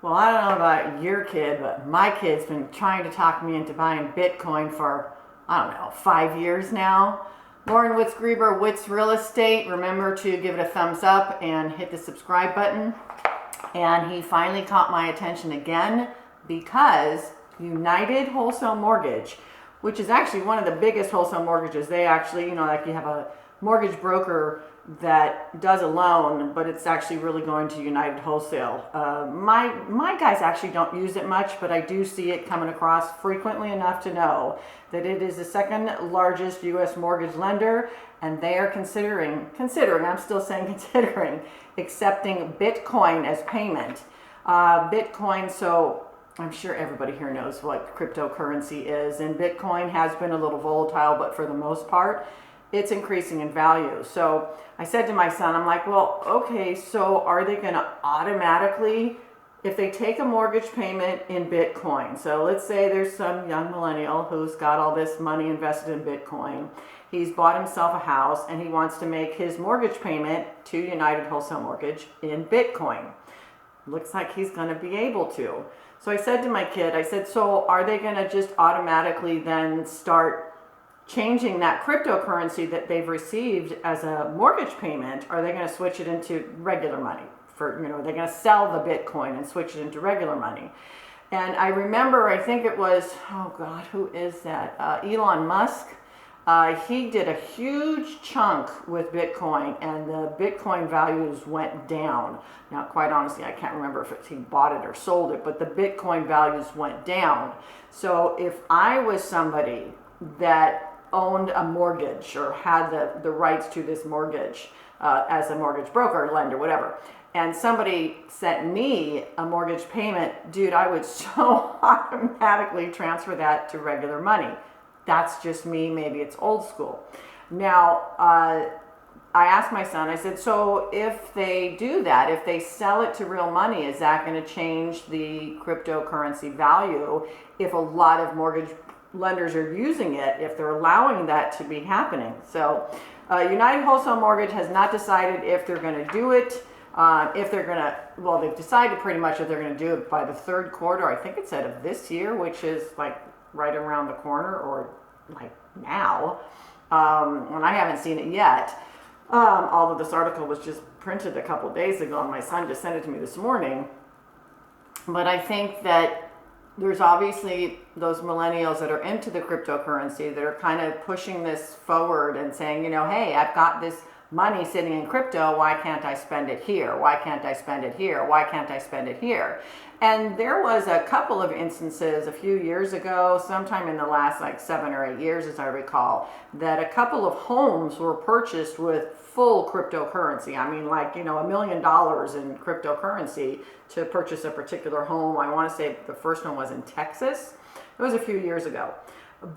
Well, I don't know about your kid, but my kid's been trying to talk me into buying Bitcoin for, I don't know, 5 years now. Lauren Witzgruber, Witz Real Estate. Remember to give it a thumbs up and hit the subscribe button. And he finally caught my attention again because United Wholesale Mortgage, which is actually one of the biggest wholesale mortgages. They actually, like you have a mortgage broker that does a loan, but it's actually really going to United Wholesale. My guys actually don't use it much, but I do see it coming across frequently enough to know that it is the second largest U.S. mortgage lender, and they are considering, I'm still saying considering, accepting Bitcoin as payment. Bitcoin, so I'm sure everybody here knows what cryptocurrency is, and Bitcoin has been a little volatile, but for the most part, it's increasing in value. So I said to my son, I'm like, well, okay, so are they going to automatically, if they take a mortgage payment in Bitcoin, so let's say there's some young millennial who's got all this money invested in Bitcoin, he's bought himself a house and he wants to make his mortgage payment to United Wholesale Mortgage in Bitcoin. Looks like he's going to be able to. So I said to my kid, I said, so are they going to just automatically then start changing that cryptocurrency that they've received as a mortgage payment? Are they going to switch it into regular money? They're going to sell the Bitcoin and switch it into regular money. And I remember, I think it was, oh God, who is that? Elon Musk. He did a huge chunk with Bitcoin, and the Bitcoin values went down. Now, quite honestly, I can't remember if he bought it or sold it, but the Bitcoin values went down. So if I was somebody that owned a mortgage or had the rights to this mortgage as a mortgage broker, lender, whatever, and somebody sent me a mortgage payment, dude, I would so automatically transfer that to regular money. That's just me. Maybe it's old school. Now, I asked my son, I said, so if they do that, if they sell it to real money, is that going to change the cryptocurrency value if a lot of mortgage lenders are using it, if they're allowing that to be happening? So United Wholesale Mortgage has not decided if they're going to do it. If they're going to, well, they've decided pretty much that they're going to do it by the third quarter, I think it said, of this year, which is like right around the corner, or like now. And I haven't seen it yet. Although this article was just printed a couple days ago and my son just sent it to me this morning. But I think that there's obviously those millennials that are into the cryptocurrency that are kind of pushing this forward and saying, hey, I've got this money sitting in crypto. Why can't I spend it here? Why can't I spend it here? Why can't I spend it here? And there was a couple of instances a few years ago, sometime in the last like 7 or 8 years, as I recall, that a couple of homes were purchased with full cryptocurrency. I mean, like, $1 million in cryptocurrency to purchase a particular home. I want to say the first one was in Texas. It was a few years ago.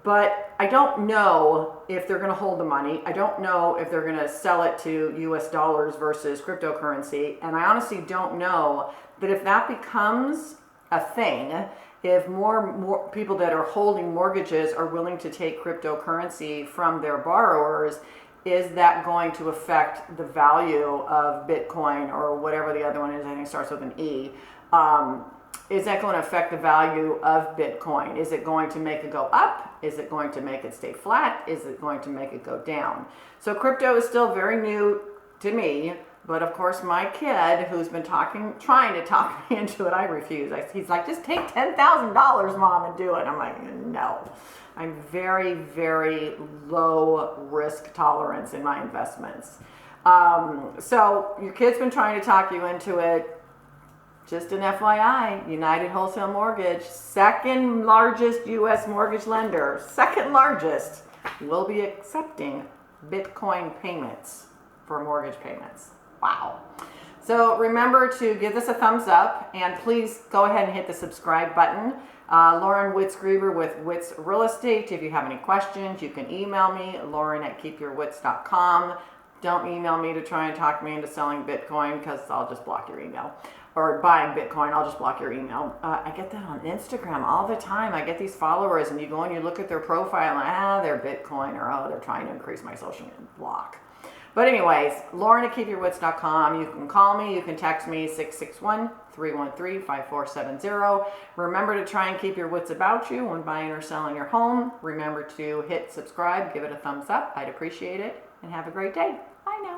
But I don't know if they're going to hold the money. I don't know if they're going to sell it to US dollars versus cryptocurrency. And I honestly don't know that if that becomes a thing, if more people that are holding mortgages are willing to take cryptocurrency from their borrowers, is that going to affect the value of Bitcoin or whatever the other one is? I think it starts with an E. Is that going to affect the value of Bitcoin? Is it going to make it go up? Is it going to make it stay flat? Is it going to make it go down? So crypto is still very new to me, but of course my kid, who's been trying to talk me into it, I refuse. He's like, just take $10,000, Mom, and do it. I'm like, no. I'm very, very low risk tolerance in my investments. So your kid's been trying to talk you into it. Just an FYI, United Wholesale Mortgage, second largest U.S. mortgage lender, second largest, will be accepting Bitcoin payments for mortgage payments. Wow. So remember to give this a thumbs up, and please go ahead and hit the subscribe button. Lauren Witzgruber with Witz Real Estate. If you have any questions, you can email me, lauren@keepyourwits.com. Don't email me to try and talk me into selling Bitcoin, because I'll just block your email. Or buying Bitcoin, I'll just block your email. I get that on Instagram all the time. I get these followers, and you go and you look at their profile, and they're Bitcoin, or they're trying to increase my social media. Block. But anyways, Lauren at keepyourwits.com. You can call me. You can text me 661-313-5470. Remember to try and keep your wits about you when buying or selling your home. Remember to hit subscribe. Give it a thumbs up. I'd appreciate it. And have a great day. Bye now.